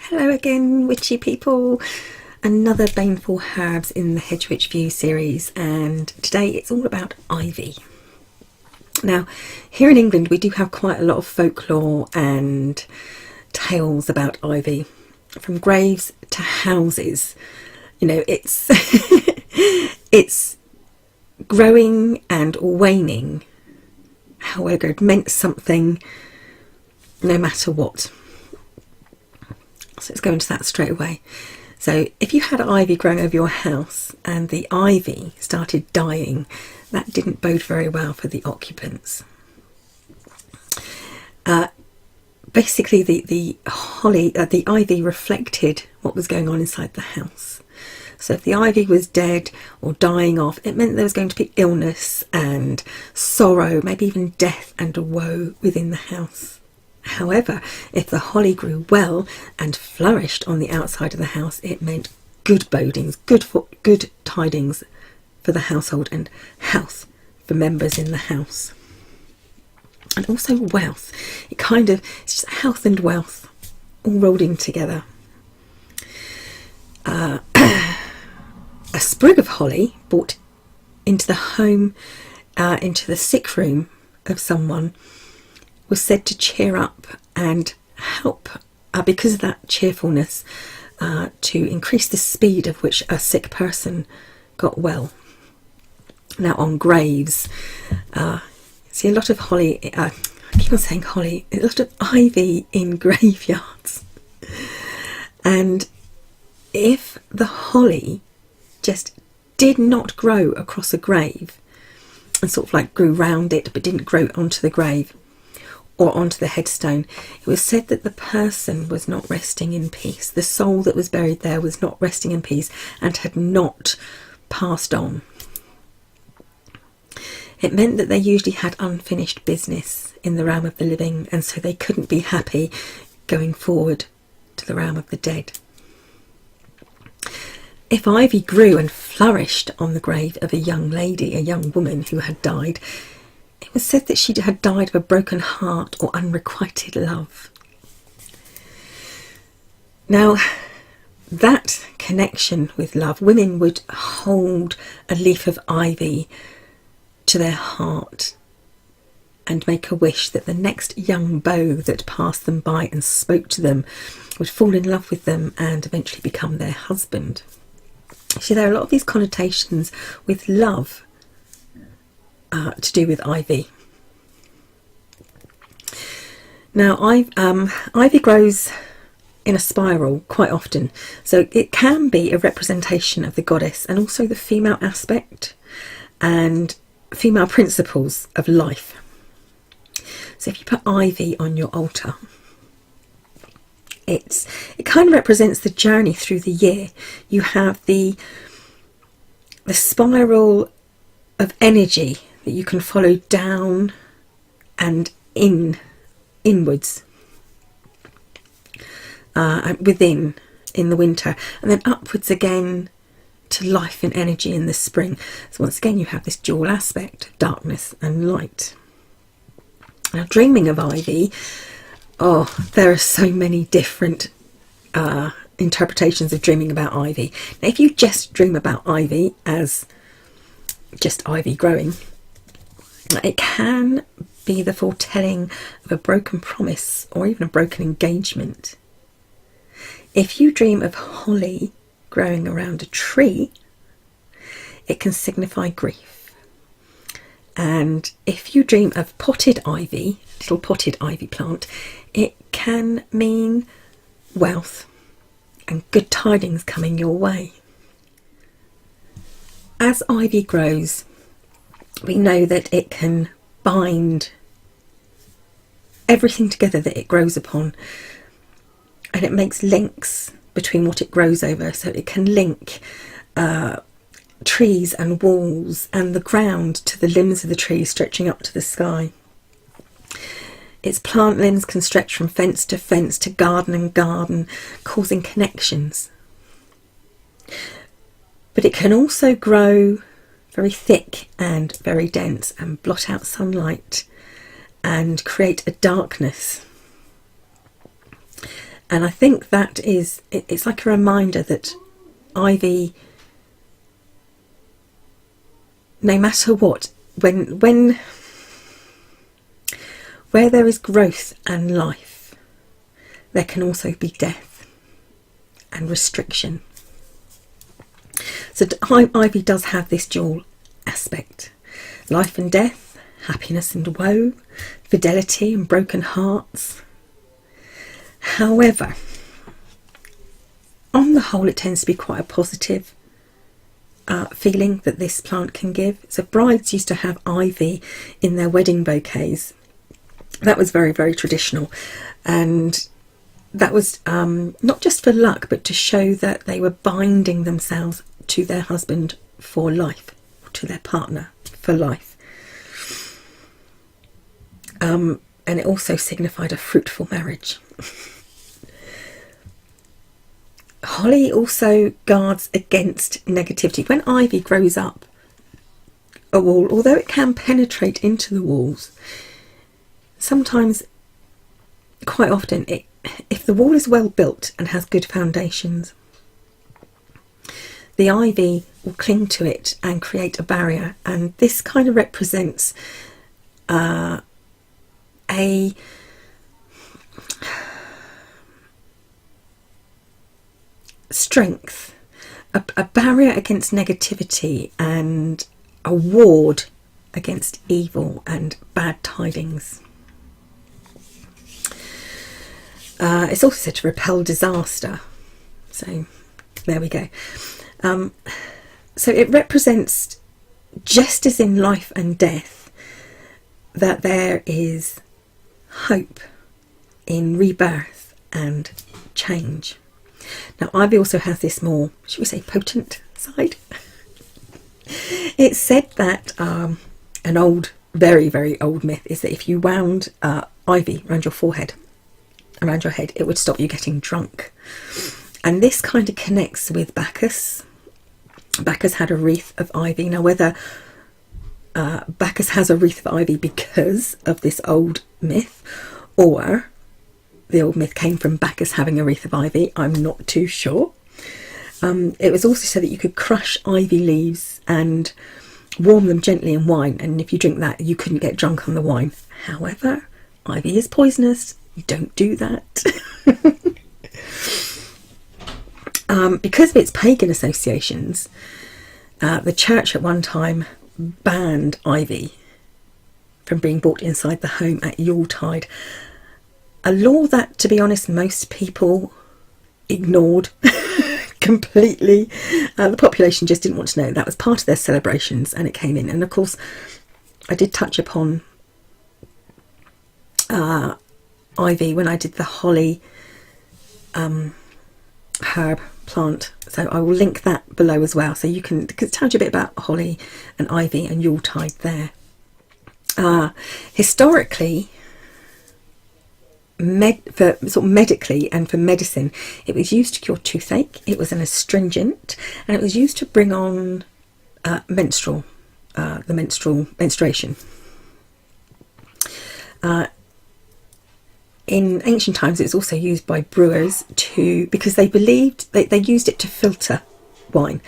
Hello again, witchy people. Another Baneful Herbs in the HedgeWitch View series, and today it's all about ivy. Now, here in England we do have quite a lot of folklore and tales about ivy, from graves to houses. You know, it's it's growing and waning. However, it meant something no matter what. So let's go into that straight away. So if you had ivy growing over your house and the ivy started dying, that didn't bode very well for the occupants. Basically, the ivy reflected what was going on inside the house. So if the ivy was dead or dying off, it meant there was going to be illness and sorrow, maybe even death and woe within the house. However, if the holly grew well and flourished on the outside of the house, it meant good bodings, good tidings for the household and health for members in the house. And also wealth. It's just health and wealth all rolled in together. A sprig of holly brought into the home, into the sick room of someone, was said to cheer up and help, because of that cheerfulness, to increase the speed of which a sick person got well. Now on graves, see a lot of holly, I keep on saying holly, a lot of ivy in graveyards. And if the holly just did not grow across a grave and sort of like grew round it but didn't grow onto the grave or onto the headstone, it was said that the person was not resting in peace. The soul that was buried there was not resting in peace and had not passed on. It meant that they usually had unfinished business in the realm of the living, and so they couldn't be happy going forward to the realm of the dead. If ivy grew and flourished on the grave of a young lady, a young woman who had died, it was said that she had died of a broken heart or unrequited love. Now, that connection with love, women would hold a leaf of ivy to their heart and make a wish that the next young beau that passed them by and spoke to them would fall in love with them and eventually become their husband. See, there are a lot of these connotations with love to do with ivy. Now, ivy grows in a spiral quite often, so it can be a representation of the goddess and also the female aspect and female principles of life. So if you put ivy on your altar, it kind of represents the journey through the year. You have the spiral of energy that you can follow down and inwards, within in the winter, and then upwards again to life and energy in the spring. So once again you have this dual aspect, darkness and light. Now, dreaming of ivy, there are so many different interpretations of dreaming about ivy. Now, if you just dream about ivy as just ivy growing, it can be the foretelling of a broken promise or even a broken engagement. If you dream of holly growing around a tree, it can signify grief. And if you dream of potted ivy, little potted ivy plant, it can mean wealth and good tidings coming your way. As ivy grows, we know that it can bind everything together that it grows upon, and it makes links between what it grows over. So it can link trees and walls and the ground to the limbs of the tree stretching up to the sky. Its plant limbs can stretch from fence to garden and garden, causing connections. But it can also grow very thick and very dense and blot out sunlight and create a darkness. And I think that is, it's like a reminder that ivy, no matter what, where there is growth and life, there can also be death and restriction. So ivy does have this dual aspect: life and death, happiness and woe, fidelity and broken hearts. However, on the whole, it tends to be quite a positive feeling that this plant can give. So brides used to have ivy in their wedding bouquets. That was very, very traditional, and that was not just for luck, but to show that they were binding themselves to their husband for life, to their partner for life. And it also signified a fruitful marriage. Holly also guards against negativity. When ivy grows up a wall, although it can penetrate into the walls, sometimes, quite often, if the wall is well built and has good foundations, the ivy will cling to it and create a barrier. And this kind of represents a strength, a barrier against negativity, and a ward against evil and bad tidings. It's also said to repel disaster. So there we go. So it represents, just as in life and death, that there is hope in rebirth and change. Now, ivy also has this more, should we say, potent side. It's said that an old, very, very old myth is that if you wound ivy around your forehead, around your head, it would stop you getting drunk. And this kind of connects with Bacchus. Bacchus had a wreath of ivy. Now, whether Bacchus has a wreath of ivy because of this old myth, or the old myth came from Bacchus having a wreath of ivy, I'm not too sure. It was also said that you could crush ivy leaves and warm them gently in wine, and if you drink that, you couldn't get drunk on the wine. However, ivy is poisonous. You don't do that. Because of its pagan associations, the church at one time banned ivy from being brought inside the home at Yuletide. A law that, to be honest, most people ignored completely. The population just didn't want to know. That was part of their celebrations, and it came in. And of course, I did touch upon ivy when I did the holly herb plant, so I will link that below as well, so you can, because it tells you a bit about holly and ivy and Yuletide there. Historically, for sort of medically and for medicine, it was used to cure toothache. It was an astringent, and it was used to bring on menstruation. In ancient times, it was also used by brewers because they believed they used it to filter wine,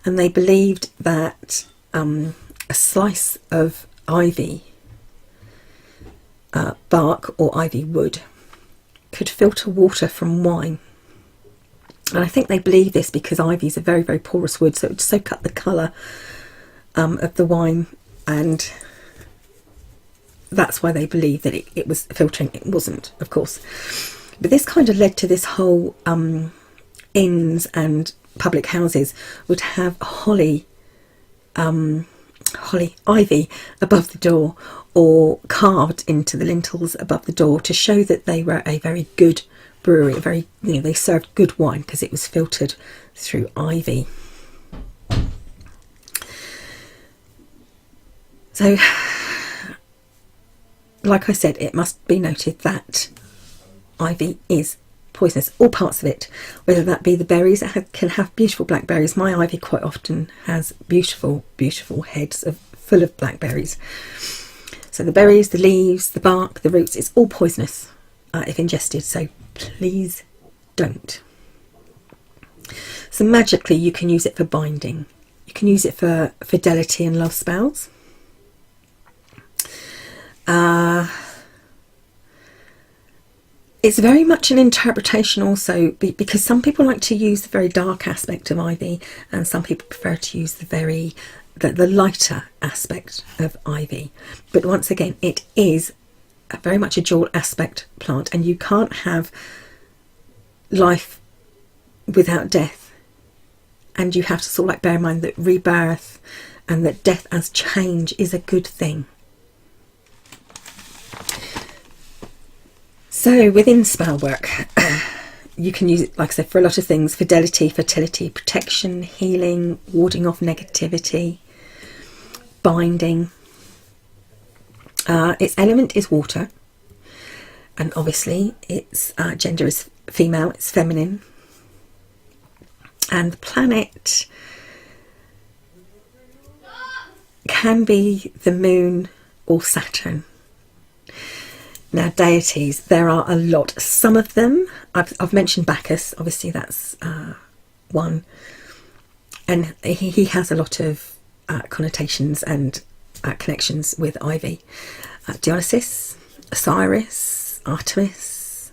and they believed that a slice of ivy bark or ivy wood could filter water from wine. And I think they believe this because ivy is a very, very porous wood, so it would soak up the colour of the wine, and that's why they believe that it was filtering. It wasn't, of course. But this kind of led to this whole inns and public houses would have holly ivy above the door, or carved into the lintels above the door, to show that they were a very good brewery. They served good wine because it was filtered through ivy. So, like I said, it must be noted that ivy is poisonous, all parts of it, whether that be the berries. It can have beautiful blackberries. My ivy quite often has beautiful, beautiful heads full of blackberries. So the berries, the leaves, the bark, the roots, it's all poisonous if ingested. So please don't. So magically you can use it for binding. You can use it for fidelity and love spells. It's very much an interpretation also, because some people like to use the very dark aspect of ivy and some people prefer to use the lighter aspect of ivy. But once again, it is very much a dual aspect plant, and you can't have life without death. And you have to sort of like bear in mind that rebirth and that death as change is a good thing. So within spell work, you can use it, like I said, for a lot of things: fidelity, fertility, protection, healing, warding off negativity, binding. Its element is water, and obviously its gender is female, it's feminine. And the planet can be the moon or Saturn. Now, deities, there are a lot. Some of them, I've mentioned Bacchus, obviously that's one. And he has a lot of connotations and connections with ivy. Dionysus, Osiris, Artemis,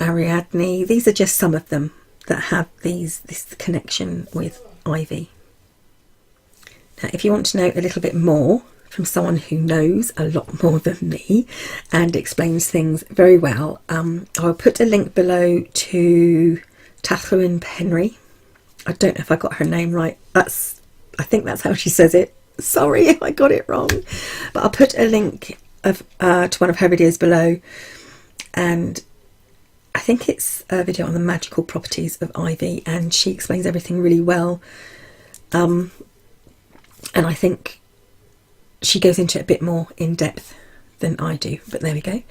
Ariadne, these are just some of them that have this connection with ivy. Now, if you want to know a little bit more from someone who knows a lot more than me and explains things very well, I'll put a link below to Tylluan Penrys. I don't know if I got her name right. I think that's how she says it. Sorry if I got it wrong. But I'll put a link to one of her videos below, and I think it's a video on the magical properties of ivy, and she explains everything really well. And I think she goes into it a bit more in depth than I do, but there we go.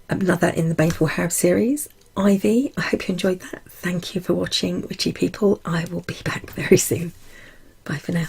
Another in the Baneful Herb series, ivy. I hope you enjoyed that. Thank you for watching, witchy people. I will be back very soon. Bye for now.